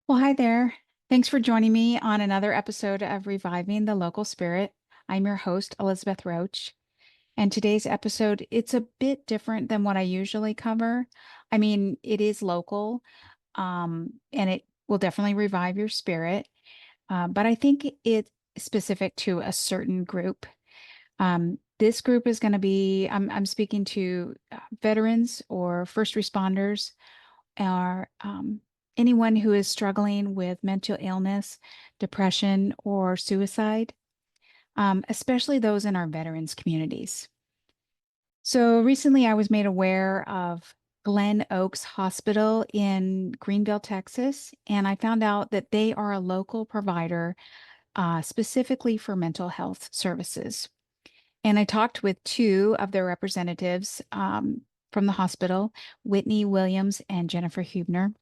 Well, hi there. Thanks for joining me on another episode of Reviving the Local Spirit. I'm your host, Elizabeth Roach. And today's episode, it's a bit different than what I usually cover. I mean, it is local, and it will definitely revive your spirit. But I think it's specific to a certain group. This group is going to be, I'm speaking to veterans or first responders or anyone who is struggling with mental illness, depression, or suicide, especially those in our veterans communities. So recently I was made aware of Glen Oaks Hospital in Greenville, Texas, and I found out that they are a local provider specifically for mental health services. And I talked with two of their representatives from the hospital, Whitney Williams and Jennifer Hubner.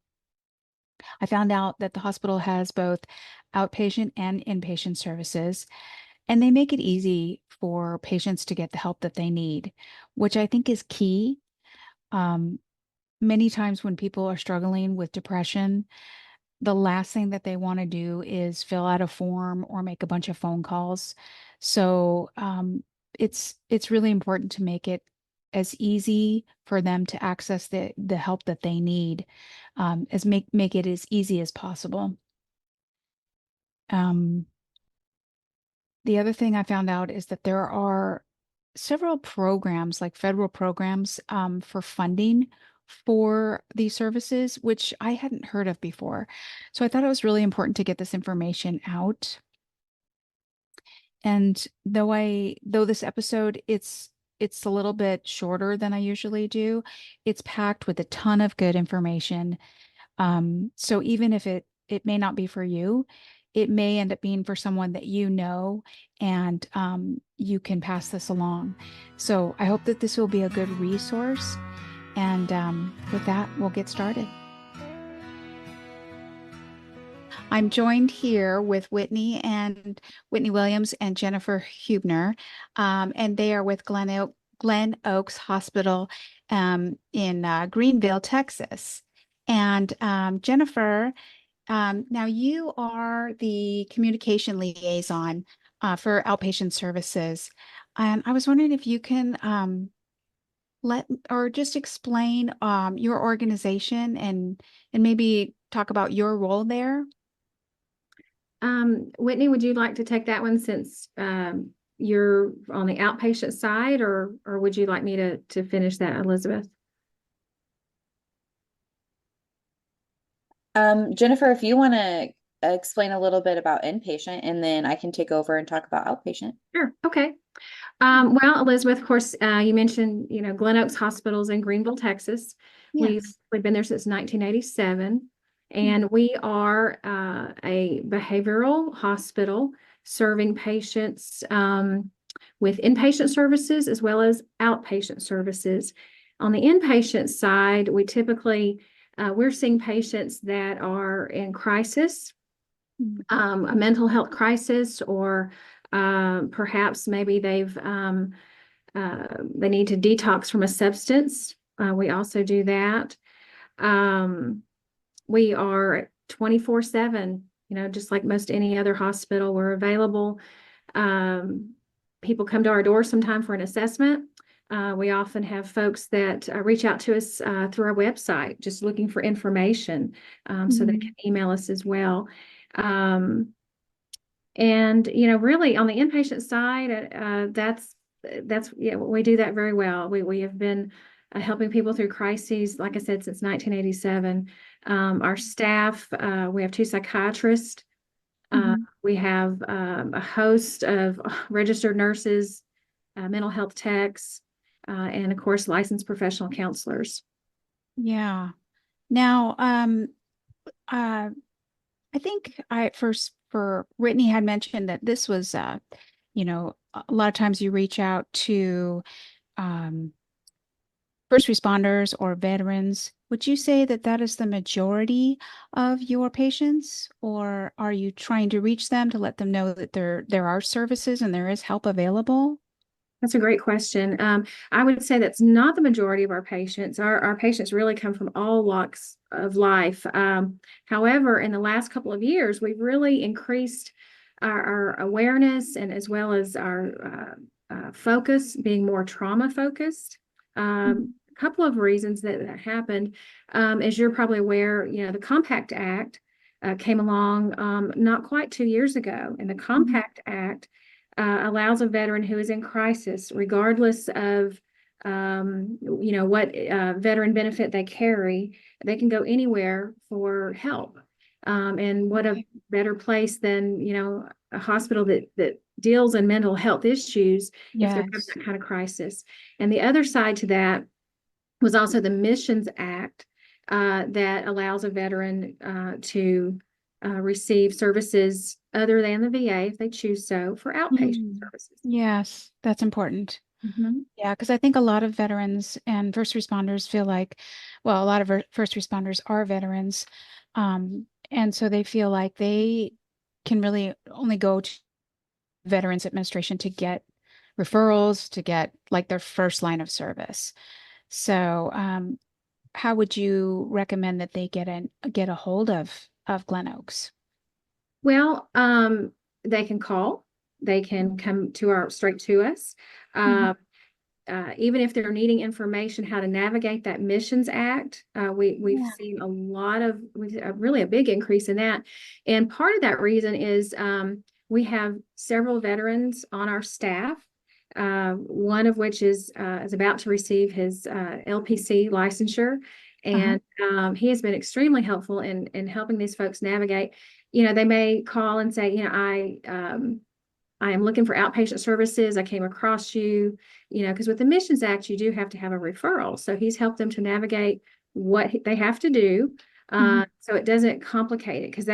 I found out that the hospital has both outpatient and inpatient services, and they make it easy for patients to get the help that they need, which I think is key. Um, Many times when people are struggling with depression, the last thing that they want to do is fill out a form or make a bunch of phone calls. So it's really important to make it as easy for them to access the help that they need, as make it as easy as possible. Um, the other thing I found out is that there are several programs, like federal programs, for funding for these services, which I hadn't heard of before. So I thought it was really important to get this information out. And though this episode, it's a little bit shorter than I usually do, it's packed with a ton of good information. So even if it may not be for you, it may end up being for someone that you know, and you can pass this along. So I hope that this will be a good resource. And with that, we'll get started. I'm joined here with Whitney Williams and Jennifer Hubner, and they are with Glen Oaks Hospital in Greenville, Texas. And Jennifer, now you are the communication liaison for outpatient services. And I was wondering if you can let or just explain your organization and maybe talk about your role there. Whitney, would you like to take that one since you're on the outpatient side, or would you like me to finish that, Elizabeth? Jennifer, if you want to explain a little bit about inpatient, and then I can take over and talk about outpatient. Sure. Okay. Well, Elizabeth, of course, you mentioned, Glen Oaks Hospitals in Greenville, Texas. Yes. We've been there since 1987, and we are a behavioral hospital serving patients with inpatient services as well as outpatient services. On the inpatient side, we typically we're seeing patients that are in crisis, a mental health crisis, or perhaps maybe they need to detox from a substance. We also do that. We are 24/7, just like most any other hospital, we're available. People come to our door sometime for an assessment. We often have folks that reach out to us through our website, just looking for information, so they can email us as well. And really on the inpatient side, we do that very well. We have been helping people through crises, like I said, since 1987. Our staff, we have 2 psychiatrists. We have a host of registered nurses, mental health techs, and of course, licensed professional counselors. Yeah. Now, I think for Whitney had mentioned that this was, a lot of times you reach out to first responders or veterans. Would you say that that is the majority of your patients, or are you trying to reach them to let them know that there are services and there is help available? That's a great question. I would say that's not the majority of our patients. Our patients really come from all walks of life. However, in the last couple of years, we've really increased our awareness and as well as our focus being more trauma focused. A couple of reasons that happened. As you're probably aware, the Compact Act came along not quite 2 years ago, and the Compact Act allows a veteran who is in crisis, regardless of what veteran benefit they carry, they can go anywhere for help. And what a better place than a hospital that deals in mental health issues if they're having that kind of crisis. And the other side to that was also the Missions Act that allows a veteran to receive services other than the VA if they choose so for outpatient services. Yes, that's important. Mm-hmm. Yeah, because I think a lot of veterans and first responders feel like, well, a lot of first responders are veterans. And so they feel like they can really only go to Veterans Administration to get referrals, to get like their first line of service. So, how would you recommend that they get a hold of Glen Oaks? Well, they can call. They can come straight to us. Even if they're needing information how to navigate that Missions Act, we've seen really a big increase in that. And part of that reason is we have several veterans on our staff, one of which is about to receive his LPC licensure. And he has been extremely helpful in helping these folks navigate. They may call and say, I am looking for outpatient services. I came across you, because with the Missions Act, you do have to have a referral. So he's helped them to navigate what they have to do. So it doesn't complicate it, because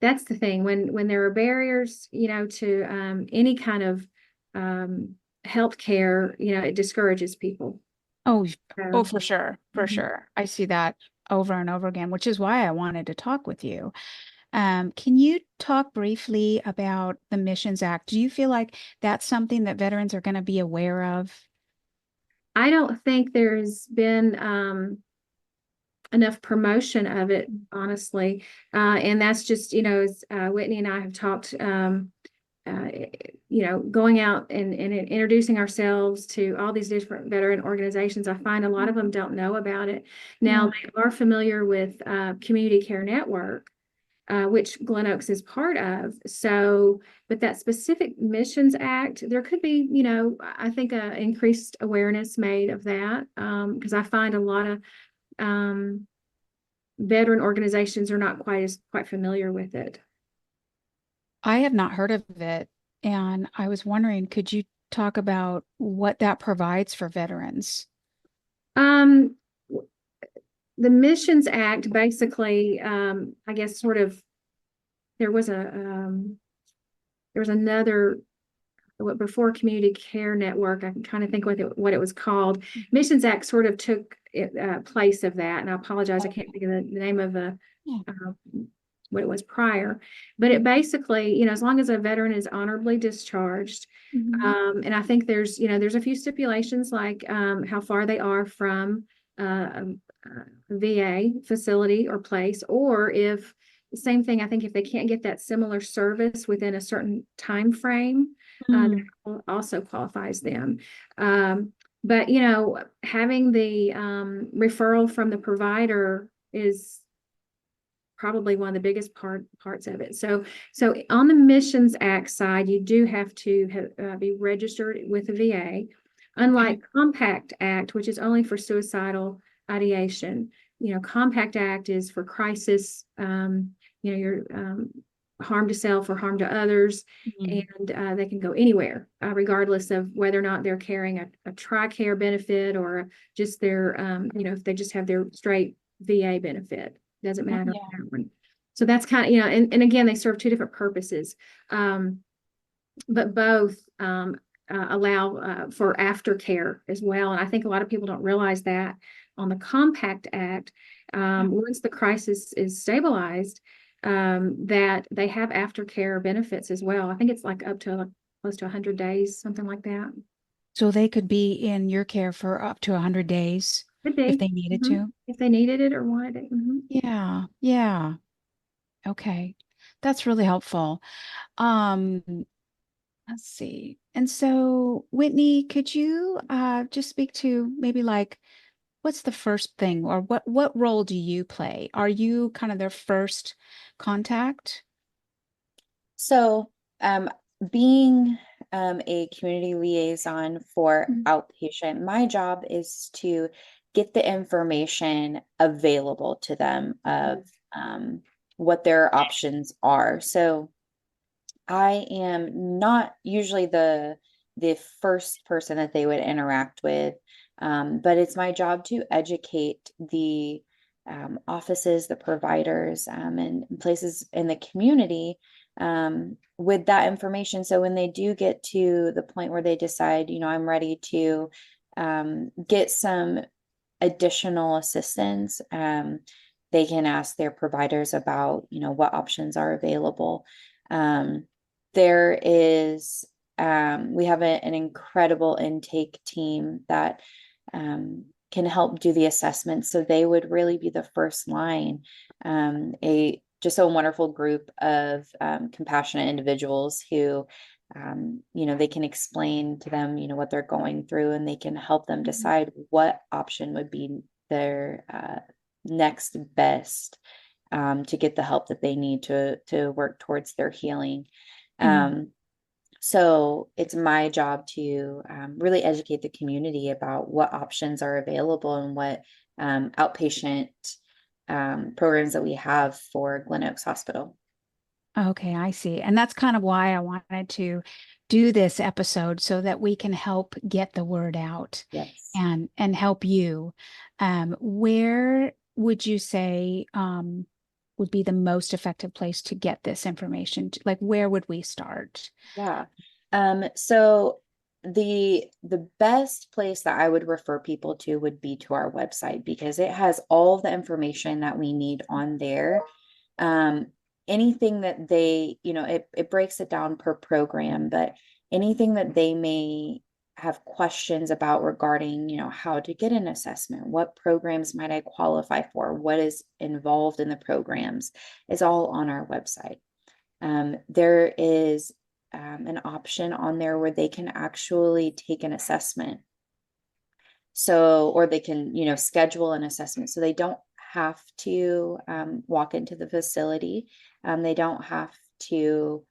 that's the thing when there are barriers, to any kind of health care, it discourages people. Oh, So, for sure. For sure. I see that over and over again, which is why I wanted to talk with you. Can you talk briefly about the Missions Act? Do you feel like that's something that veterans are going to be aware of? I don't think there's been enough promotion of it, honestly. And that's just, as Whitney and I have talked, going out and introducing ourselves to all these different veteran organizations. I find a lot of them don't know about it. Now, they are familiar with Community Care Network, which Glen Oaks is part of. So, but that specific Missions Act, there could be, I think increased awareness made of that, because I find a lot of veteran organizations are not quite familiar with it. I have not heard of it, and I was wondering, could you talk about what that provides for veterans? The Missions Act basically, I guess, sort of, there was another, before Community Care Network, I can kind of think what it was called. Missions Act sort of took place of that, and I apologize, I can't think of the name of what it was prior, but it basically, as long as a veteran is honorably discharged, and I think there's a few stipulations, like how far they are from a VA facility or place, or if the same thing, I think if they can't get that similar service within a certain time frame, that also qualifies them. But having the referral from the provider is probably one of the biggest parts of it. So on the Missions Act side, you do have to be registered with the VA, unlike Compact Act, which is only for suicidal ideation. Compact Act is for crisis, your harm to self or harm to others, and they can go anywhere, regardless of whether or not they're carrying a TRICARE benefit or just their, if they just have their straight VA benefit. Doesn't matter. So that's kind of, and again, they serve two different purposes, but both allow for aftercare as well. And I think a lot of people don't realize that on the Compact Act, once the crisis is stabilized, that they have aftercare benefits as well. I think it's like up to close to 100 days, something like that. So they could be in your care for up to 100 days Could if be. they needed Mhm. to. If they needed it or wanted it. Yeah, yeah. Okay. That's really helpful. Um, let's see. And so, Whitney, could you just speak to maybe like what's the first thing or what role do you play? Are you kind of their first contact? So, being a community liaison for Mm. outpatient, my job is to get the information available to them of what their options are. So, I am not usually the first person that they would interact with, but it's my job to educate the offices, the providers, and places in the community with that information. So when they do get to the point where they decide, I'm ready to get some additional assistance, they can ask their providers about, what options are available. Um, there is, we have an incredible intake team that can help do the assessment. So they would really be the first line. Just a wonderful group of compassionate individuals who they can explain to them, what they're going through, and they can help them decide what option would be their next best to get the help that they need to work towards their healing. Mm. So it's my job to really educate the community about what options are available and what outpatient programs that we have for Glen Oaks Hospital. Okay, I see. And that's kind of why I wanted to do this episode so that we can help get the word out Yes. and help you. Where would you say would be the most effective place to get this information? Like where would we start? Yeah. So the best place that I would refer people to would be to our website because it has all the information that we need on there. Um, anything that they, it breaks it down per program, but anything that they may have questions about regarding, how to get an assessment, what programs might I qualify for, what is involved in the programs is all on our website. There is an option on there where they can actually take an assessment. So, or they can, schedule an assessment. So they don't have to walk into the facility. They don't have to,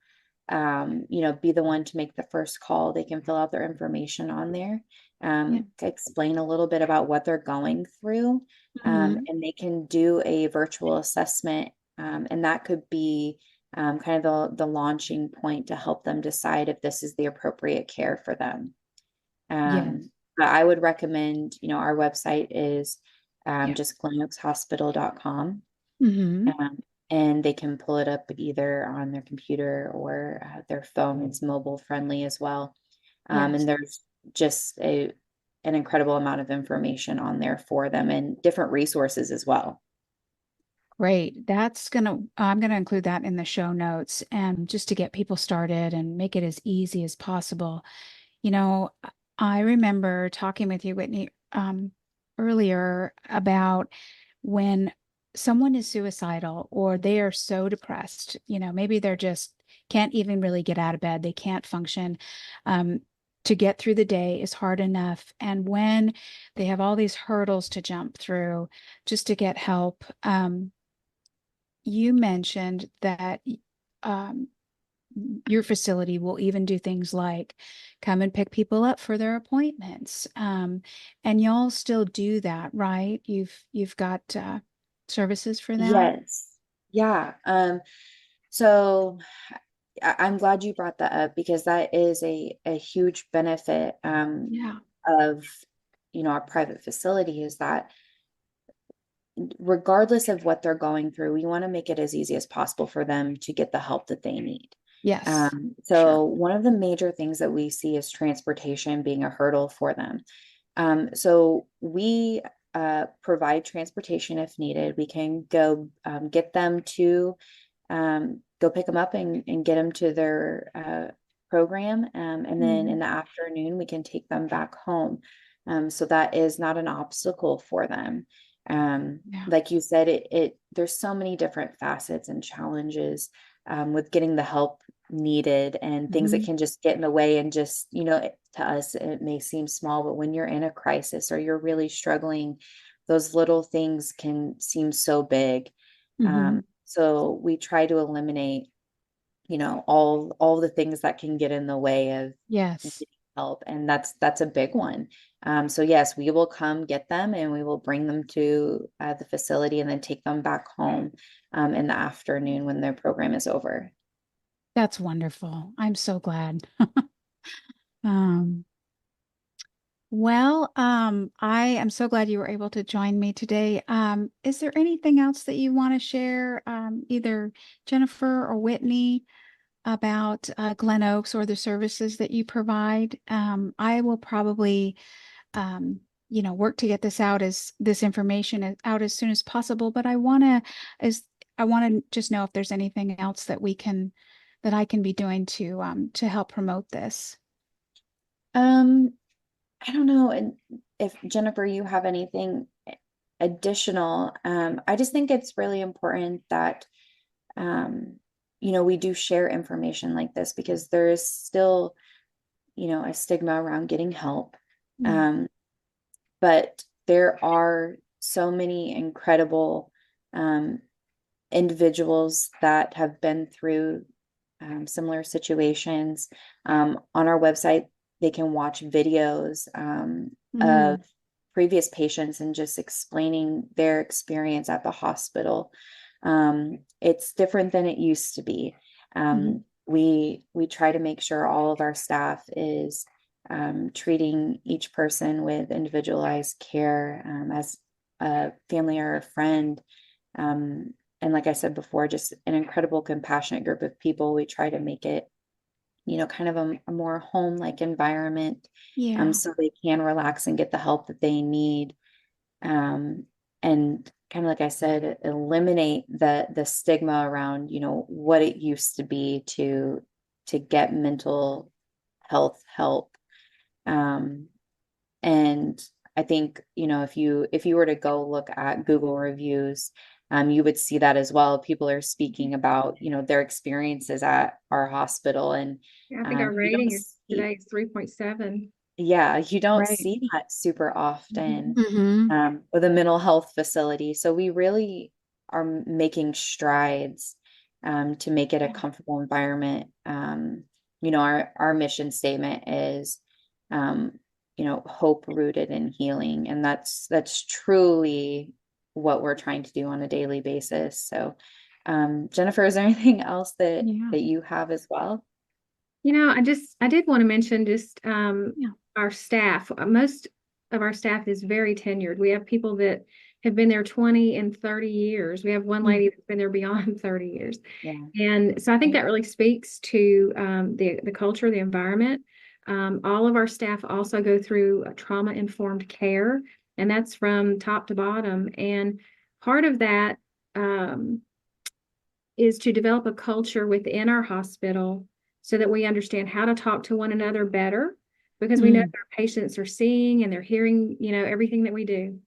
be the one to make the first call. They can fill out their information on there, Yeah. explain a little bit about what they're going through, Mhm. and they can do a virtual assessment. And that could be kind of the launching point to help them decide if this is the appropriate care for them. Yes. But I would recommend, our website is Yeah. just glenoakshospital.com. Hmm. Um, and they can pull it up either on their computer or their phone. It's mobile friendly as well. Yes. And there's just an incredible amount of information on there for them and different resources as well. Great. I'm gonna include that in the show notes and just to get people started and make it as easy as possible. You know, I remember talking with you, Whitney, earlier about when someone is suicidal or they are so depressed, maybe they're just can't even really get out of bed, they can't function. Um, to get through the day is hard enough. And when they have all these hurdles to jump through just to get help, you mentioned that um, your facility will even do things like come and pick people up for their appointments. And y'all still do that, right? You've got services for that? Yes. Yeah. So I'm glad you brought that up because that is a huge benefit Yeah. of our private facility is that regardless of what they're going through, we want to make it as easy as possible for them to get the help that they need. Yes. Sure. So one of the major things that we see is transportation being a hurdle for them. So we provide transportation if needed. We can go get them to go pick them up and get them to their program. And then in the afternoon, we can take them back home. So that is not an obstacle for them. Yeah. Like you said, there's so many different facets and challenges with getting the help needed and things that can just get in the way. And just, to us, it may seem small, but when you're in a crisis or you're really struggling, those little things can seem so big. So we try to eliminate, all the things that can get in the way of Yes. getting help. And that's a big one. So yes, we will come get them and we will bring them to the facility and then take them back home in the afternoon when their program is over. That's wonderful. I'm so glad. Um, I am so glad you were able to join me today. Is there anything else that you want to share, either Jennifer or Whitney, about Glen Oaks or the services that you provide? I will probably, work to get this information out as soon as possible. But I want to just know if there's anything else that I can be doing to help promote this. Um, I don't know. And if Jennifer, you have anything additional, I just think it's really important that, we do share information like this because there is still, a stigma around getting help. Yeah. But there are so many incredible individuals that have been through similar situations. On our website, they can watch videos of previous patients and just explaining their experience at the hospital. It's different than it used to be. We try to make sure all of our staff is treating each person with individualized care as a family or a friend. And like I said before, just an incredible, compassionate group of people. We try to make it, kind of a more home-like environment, Yeah. so they can relax and get the help that they need. And kind of like I said, eliminate the stigma around, what it used to be to get mental health help. And I think, if you were to go look at Google reviews, you would see that as well. People are speaking about, their experiences at our hospital, and Yeah, I think our you don't rating is see, today is 3.7. yeah, you don't Right. see that super often Mm-hmm. with a mental health facility. So we really are making strides to make it a comfortable environment. Our mission statement is, hope rooted in healing, and that's truly what we're trying to do on a daily basis. So, Jennifer, is there anything else that Yeah. you have as well? I did want to mention just Yeah. our staff. Most of our staff is very tenured. We have people that have been there 20 and 30 years. We have one lady that's been there beyond 30 years. Yeah. And so I think that really speaks to the culture, the environment. All of our staff also go through trauma-informed care, and that's from top to bottom. And part of that is to develop a culture within our hospital so that we understand how to talk to one another better, because we know that our patients are seeing and they're hearing, everything that we do.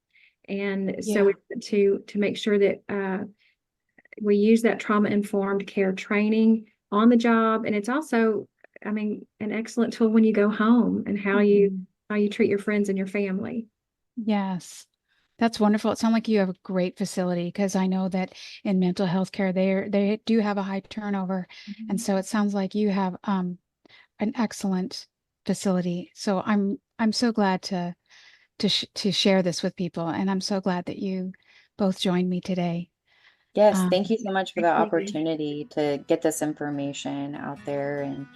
And so to make sure that we use that trauma-informed care training on the job. And it's also, an excellent tool when you go home and how you treat your friends and your family. Yes. That's wonderful. It sounds like you have a great facility, because I know that in mental health care they do have a high turnover. And so it sounds like you have an excellent facility. So I'm so glad to share this with people, and I'm so glad that you both joined me today. Yes, Um, thank you so much for the Thank you. opportunity to get this information out there and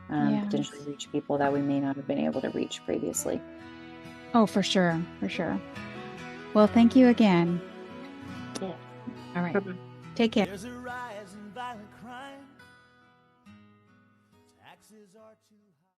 yeah. potentially reach people that we may not have been able to reach previously. Oh, for sure, for sure. Well, thank you again. Yeah. All right. Bye-bye. Take care. There's a rise in violent crime. Taxes are too